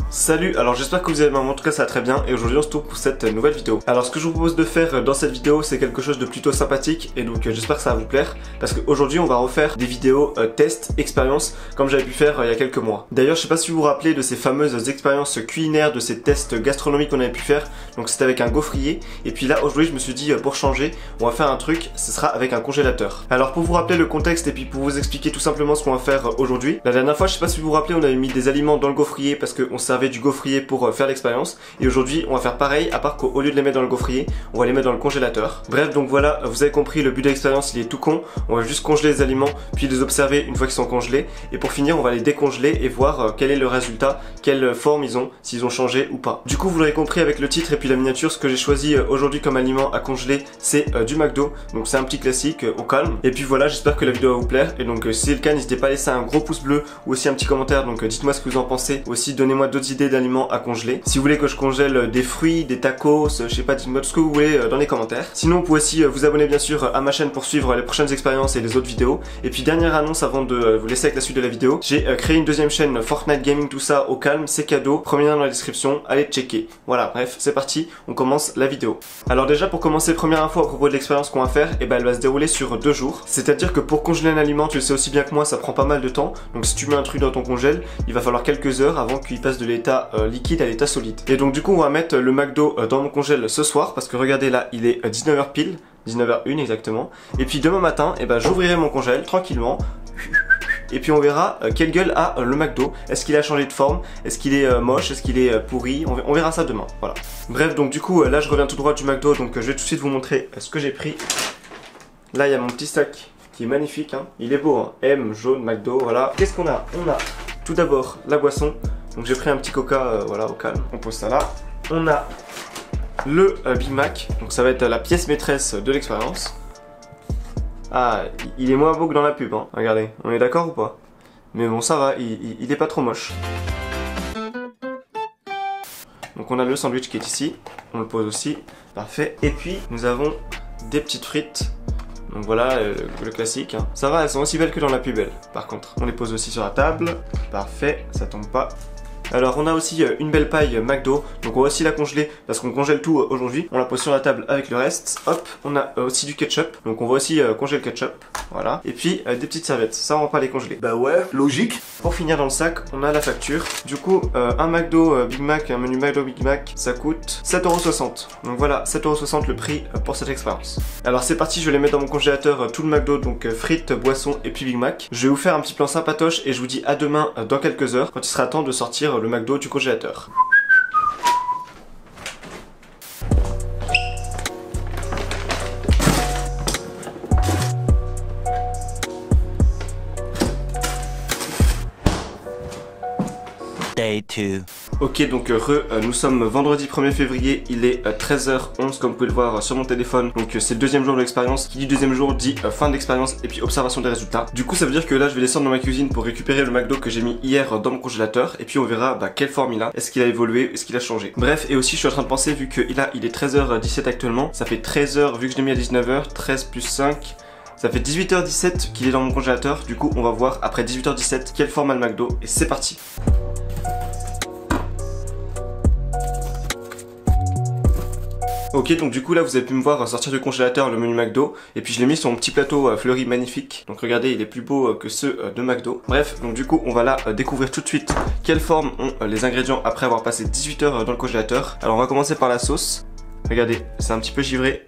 Salut, alors j'espère que vous allez bien, en tout cas ça va très bien et aujourd'hui on se retrouve pour cette nouvelle vidéo. Alors ce que je vous propose de faire dans cette vidéo c'est quelque chose de plutôt sympathique et donc j'espère que ça va vous plaire parce qu'aujourd'hui on va refaire des vidéos tests, expériences comme j'avais pu faire il y a quelques mois. D'ailleurs je sais pas si vous vous rappelez de ces fameuses expériences culinaires, de ces tests gastronomiques qu'on avait pu faire, donc c'était avec un gaufrier et puis là aujourd'hui je me suis dit pour changer on va faire un truc, ce sera avec un congélateur. Alors pour vous rappeler le contexte et puis pour vous expliquer tout simplement ce qu'on va faire aujourd'hui, la dernière fois je sais pas si vous vous rappelez on avait mis des aliments dans le gaufrier parce qu'on servait du gaufrier pour faire l'expérience et aujourd'hui on va faire pareil à part qu'au lieu de les mettre dans le gaufrier on va les mettre dans le congélateur. Bref donc voilà, vous avez compris, le but de l'expérience il est tout con, on va juste congeler les aliments puis les observer une fois qu'ils sont congelés et pour finir on va les décongeler et voir quel est le résultat, quelle forme ils ont, s'ils ont changé ou pas. Du coup vous l'aurez compris avec le titre et puis la miniature, ce que j'ai choisi aujourd'hui comme aliment à congeler c'est du McDo, donc c'est un petit classique au calme et puis voilà, j'espère que la vidéo va vous plaire et donc si c'est le cas n'hésitez pas à laisser un gros pouce bleu ou aussi un petit commentaire, donc dites-moi ce que vous en pensez, aussi donnez-moi d'autres idées d'aliments à congeler. Si vous voulez que je congèle des fruits, des tacos, je sais pas, dites-moi tout ce que vous voulez dans les commentaires. Sinon vous pouvez aussi vous abonner bien sûr à ma chaîne pour suivre les prochaines expériences et les autres vidéos. Et puis dernière annonce avant de vous laisser avec la suite de la vidéo, j'ai créé une deuxième chaîne Fortnite Gaming, tout ça au calme, c'est cadeau, premier lien dans la description, allez checker. Voilà, bref, c'est parti, on commence la vidéo. Alors déjà pour commencer, première info à propos de l'expérience qu'on va faire, et ben elle va se dérouler sur 2 jours. C'est-à-dire que pour congeler un aliment, tu le sais aussi bien que moi, ça prend pas mal de temps. Donc si tu mets un truc dans ton congèle, il va falloir quelques heures avant qu'il passe de l'état liquide à l'état solide. Et donc du coup on va mettre le McDo dans mon congèle ce soir parce que regardez là il est 19h pile, 19h01 exactement. Et puis demain matin et ben j'ouvrirai mon congèle tranquillement. Et puis on verra quelle gueule a le McDo. Est-ce qu'il a changé de forme? Est-ce qu'il est moche? Est-ce qu'il est pourri? On verra ça demain, voilà. Bref donc du coup là je reviens tout droit du McDo, donc je vais tout de suite vous montrer ce que j'ai pris. Là il y a mon petit sac qui est magnifique hein. Il est beau hein. M jaune McDo, voilà. Qu'est-ce qu'on a? On a tout d'abord la boisson. Donc j'ai pris un petit coca, voilà, au calme. On pose ça là. On a le Big Mac. Donc ça va être la pièce maîtresse de l'expérience. Ah, il est moins beau que dans la pub, hein. Regardez, on est d'accord ou pas? Mais bon, ça va, il est pas trop moche. Donc on a le sandwich qui est ici. On le pose aussi. Parfait. Et puis, nous avons des petites frites. Donc voilà, le classique. Hein. Ça va, elles sont aussi belles que dans la pub, elles. Par contre, on les pose aussi sur la table. Parfait, ça tombe pas. Alors on a aussi une belle paille McDo, donc on va aussi la congeler parce qu'on congèle tout aujourd'hui. On la pose sur la table avec le reste. Hop, on a aussi du ketchup, donc on va aussi congeler le ketchup. Voilà. Et puis des petites serviettes, ça on va pas les congeler. Bah ouais, logique. Pour finir dans le sac, on a la facture. Du coup, un McDo Big Mac, un menu McDo Big Mac, ça coûte 7,60 €. Donc voilà, 7,60 € le prix pour cette expérience. Alors c'est parti, je vais les mettre dans mon congélateur tout le McDo, donc frites, boissons et puis Big Mac. Je vais vous faire un petit plan sympatoche et je vous dis à demain dans quelques heures quand il sera temps de sortir le McDo du congélateur. Day 2. Ok donc nous sommes vendredi 1er février, il est 13h11 comme vous pouvez le voir sur mon téléphone. Donc c'est le deuxième jour de l'expérience, qui dit deuxième jour dit fin de l'expérience et puis observation des résultats. Du coup ça veut dire que là je vais descendre dans ma cuisine pour récupérer le McDo que j'ai mis hier dans mon congélateur. Et puis on verra quelle forme il a, est-ce qu'il a évolué, est-ce qu'il a changé. Bref, et aussi je suis en train de penser, vu qu'il est 13h17 actuellement, ça fait 13h vu que je l'ai mis à 19h, 13 plus 5... Ça fait 18h17 qu'il est dans mon congélateur. Du coup on va voir après 18h17 quelle forme a le McDo et c'est parti. Ok, donc du coup là vous avez pu me voir sortir du congélateur le menu McDo et puis je l'ai mis sur mon petit plateau fleuri magnifique. Donc regardez, il est plus beau que ceux de McDo. Bref, donc du coup on va là découvrir tout de suite quelle forme ont les ingrédients après avoir passé 18 heures dans le congélateur. Alors on va commencer par la sauce. Regardez, c'est un petit peu givré.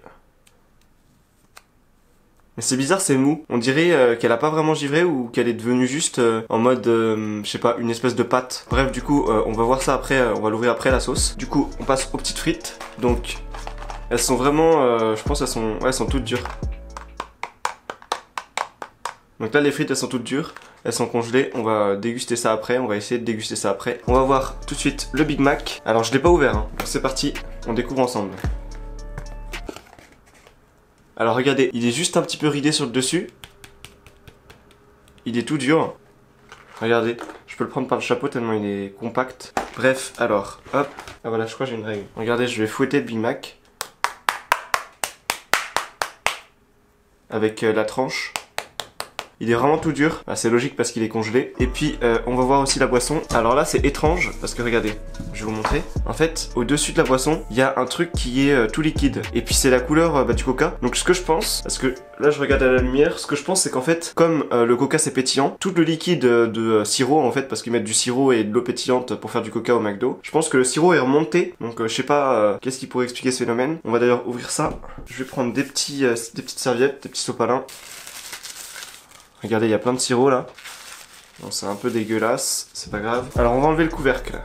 Mais c'est bizarre, c'est mou. On dirait qu'elle a pas vraiment givré ou qu'elle est devenue juste en mode, je sais pas, une espèce de pâte. Bref, du coup, on va voir ça après, on va l'ouvrir après la sauce. Du coup, on passe aux petites frites. Donc, elles sont vraiment, je pense elles sont toutes dures. Donc là, les frites, elles sont toutes dures. Elles sont congelées. On va déguster ça après. On va essayer de déguster ça après. On va voir tout de suite le Big Mac. Alors, je l'ai pas ouvert, hein. Donc c'est parti. On découvre ensemble. Alors regardez, il est juste un petit peu ridé sur le dessus. Il est tout dur. Regardez, je peux le prendre par le chapeau tellement il est compact. Bref, alors, hop. Ah voilà, je crois que j'ai une règle. Regardez, je vais fouetter le Big Mac. Avec la tranche. Il est vraiment tout dur, bah, c'est logique parce qu'il est congelé. Et puis on va voir aussi la boisson. Alors là c'est étrange parce que regardez, je vais vous montrer. En fait au dessus de la boisson il y a un truc qui est tout liquide. Et puis c'est la couleur du coca. Donc ce que je pense, parce que là je regarde à la lumière, ce que je pense c'est qu'en fait comme le coca c'est pétillant, tout le liquide de sirop en fait, parce qu'ils mettent du sirop et de l'eau pétillante pour faire du coca au McDo, je pense que le sirop est remonté. Donc je sais pas qu'est-ce qui pourrait expliquer ce phénomène. On va d'ailleurs ouvrir ça. Je vais prendre des petites serviettes, des petits sopalins. Regardez, il y a plein de sirop là. Bon, c'est un peu dégueulasse, c'est pas grave. Alors on va enlever le couvercle.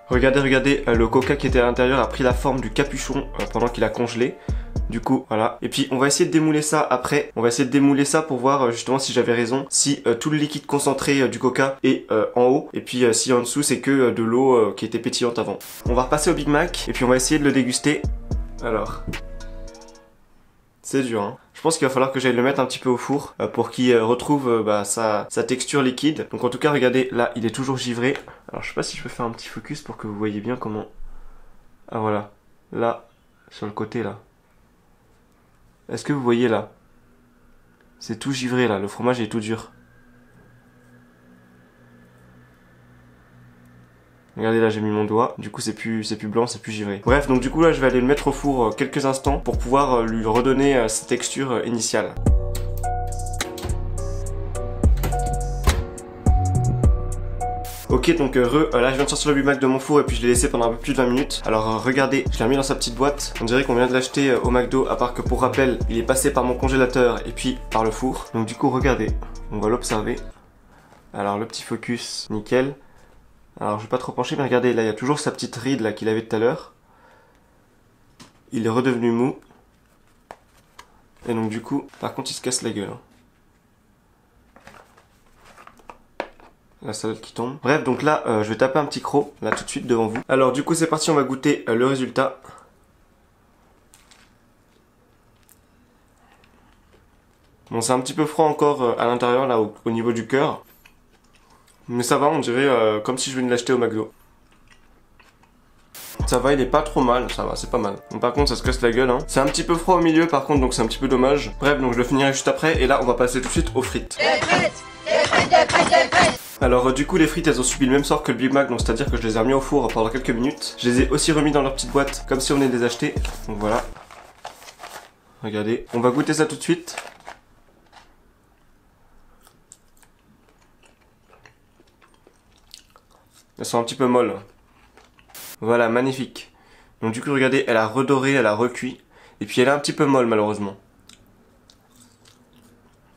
Regardez, le coca qui était à l'intérieur a pris la forme du capuchon pendant qu'il a congelé. Du coup, voilà. Et puis, on va essayer de démouler ça après. On va essayer de démouler ça pour voir justement si j'avais raison. Si tout le liquide concentré du coca est en haut. Et puis, si en dessous, c'est que de l'eau qui était pétillante avant. On va repasser au Big Mac. Et puis, on va essayer de le déguster. Alors. C'est dur, hein. Je pense qu'il va falloir que j'aille le mettre un petit peu au four pour qu'il retrouve sa texture liquide. Donc en tout cas, regardez, là, il est toujours givré. Alors je sais pas si je peux faire un petit focus pour que vous voyez bien comment... Ah voilà, là, sur le côté là. Est-ce que vous voyez là? C'est tout givré là, le fromage est tout dur. Regardez là, j'ai mis mon doigt, du coup c'est plus blanc, c'est plus givré. Bref, donc du coup là je vais aller le mettre au four quelques instants pour pouvoir lui redonner sa texture initiale. Ok, donc là je viens de sortir le Big Mac de mon four et puis je l'ai laissé pendant un peu plus de 20 minutes. Alors regardez, je l'ai remis dans sa petite boîte. On dirait qu'on vient de l'acheter au McDo, à part que pour rappel, il est passé par mon congélateur et puis par le four. Donc du coup regardez, on va l'observer. Alors le petit focus, nickel. Alors je vais pas trop pencher, mais regardez, là il y a toujours sa petite ride là qu'il avait tout à l'heure. Il est redevenu mou. Et donc du coup, par contre il se casse la gueule. La salade qui tombe. Bref, donc là je vais taper un petit croc, là tout de suite devant vous. Alors du coup c'est parti, on va goûter le résultat. Bon, c'est un petit peu froid encore à l'intérieur là au niveau du cœur. Mais ça va, on dirait comme si je venais de l'acheter au McDo. Ça va, il est pas trop mal, ça va, c'est pas mal. Bon, par contre, ça se casse la gueule, hein. C'est un petit peu froid au milieu, par contre, donc c'est un petit peu dommage. Bref, donc je le finirai juste après, et là, on va passer tout de suite aux frites. Alors du coup les frites elles ont subi le même sort que le Big Mac, donc c'est à dire que je les ai remis au four pendant quelques minutes. Je les ai aussi remis dans leur petite boîte comme si on venait de les acheter. Donc voilà. Regardez, on va goûter ça tout de suite. Elles sont un petit peu molles. Voilà, magnifique. Donc du coup regardez, elle a redoré, elle a recuit. Et puis elle est un petit peu molle malheureusement.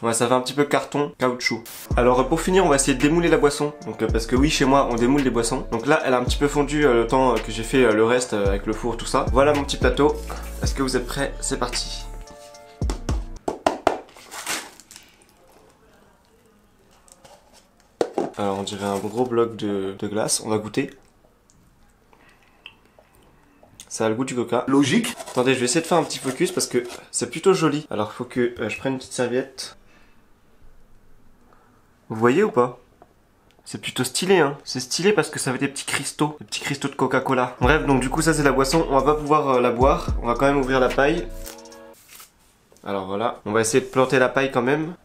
Ouais, ça fait un petit peu carton, caoutchouc. Alors pour finir, on va essayer de démouler la boisson. Donc parce que oui, chez moi, on démoule les boissons. Donc là, elle a un petit peu fondu le temps que j'ai fait le reste avec le four, tout ça. Voilà mon petit plateau. Est-ce que vous êtes prêts? C'est parti. Alors on dirait un gros bloc de glace. On va goûter. Ça a le goût du coca. Logique. Attendez, je vais essayer de faire un petit focus parce que c'est plutôt joli. Alors faut que je prenne une petite serviette. Vous voyez ou pas? C'est plutôt stylé, hein. C'est stylé parce que ça fait des petits cristaux de Coca-Cola. Bref, donc du coup ça c'est la boisson. On va pas pouvoir la boire. On va quand même ouvrir la paille. Alors voilà. On va essayer de planter la paille quand même.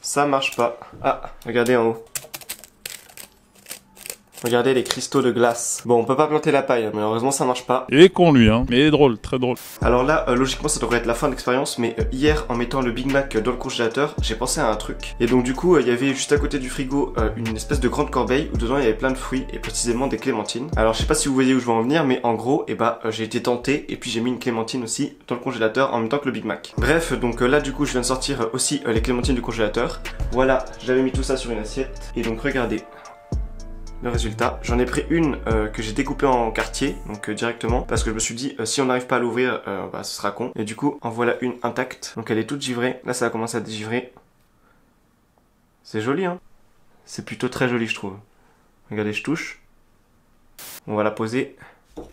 Ça marche pas. Ah, regardez en haut. Regardez les cristaux de glace. Bon, on peut pas planter la paille, malheureusement ça marche pas. Il est con lui, hein, mais il est drôle, très drôle. Alors là, logiquement ça devrait être la fin de l'expérience, mais hier en mettant le Big Mac dans le congélateur, j'ai pensé à un truc. Et donc du coup, il y avait juste à côté du frigo une espèce de grande corbeille où dedans il y avait plein de fruits et précisément des clémentines. Alors je sais pas si vous voyez où je veux en venir, mais en gros, j'ai été tenté et puis j'ai mis une clémentine aussi dans le congélateur en même temps que le Big Mac. Bref, donc là du coup je viens de sortir aussi les clémentines du congélateur. Voilà, j'avais mis tout ça sur une assiette et donc regardez. Le résultat, j'en ai pris une que j'ai découpée en quartier, donc directement, parce que je me suis dit si on n'arrive pas à l'ouvrir, ce sera con. Et du coup, en voilà une intacte. Donc elle est toute givrée. Là, ça va commencer à dégivrer. C'est joli, hein. C'est plutôt très joli, je trouve. Regardez, je touche. On va la poser.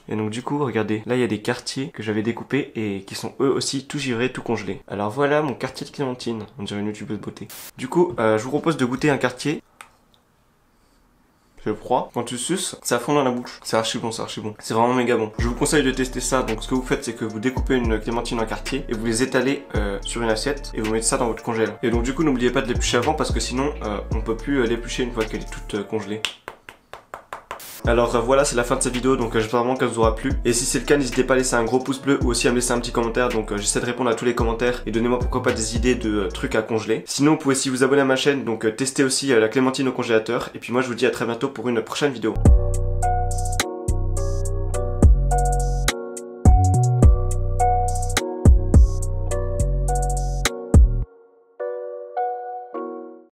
Et donc du coup, regardez, là il y a des quartiers que j'avais découpés et qui sont eux aussi tout givrés, tout congelés. Alors voilà mon quartier de clémentine. On dirait une youtubeuse beauté. Du coup, je vous propose de goûter un quartier. fait froid. Quand tu suces, ça fond dans la bouche. C'est archi bon, c'est archi bon. C'est vraiment méga bon. Je vous conseille de tester ça. Donc ce que vous faites, c'est que vous découpez une clémentine en quartier et vous les étalez sur une assiette et vous mettez ça dans votre congèle. Et donc du coup, n'oubliez pas de l'éplucher avant parce que sinon, on peut plus l'éplucher une fois qu'elle est toute congelée. Alors voilà, c'est la fin de cette vidéo, donc j'espère vraiment qu'elle vous aura plu. Et si c'est le cas, n'hésitez pas à laisser un gros pouce bleu ou aussi à me laisser un petit commentaire. Donc j'essaie de répondre à tous les commentaires et donnez-moi pourquoi pas des idées de trucs à congeler. Sinon, vous pouvez aussi vous abonner à ma chaîne, donc testez aussi la clémentine au congélateur. Et puis moi, je vous dis à très bientôt pour une prochaine vidéo.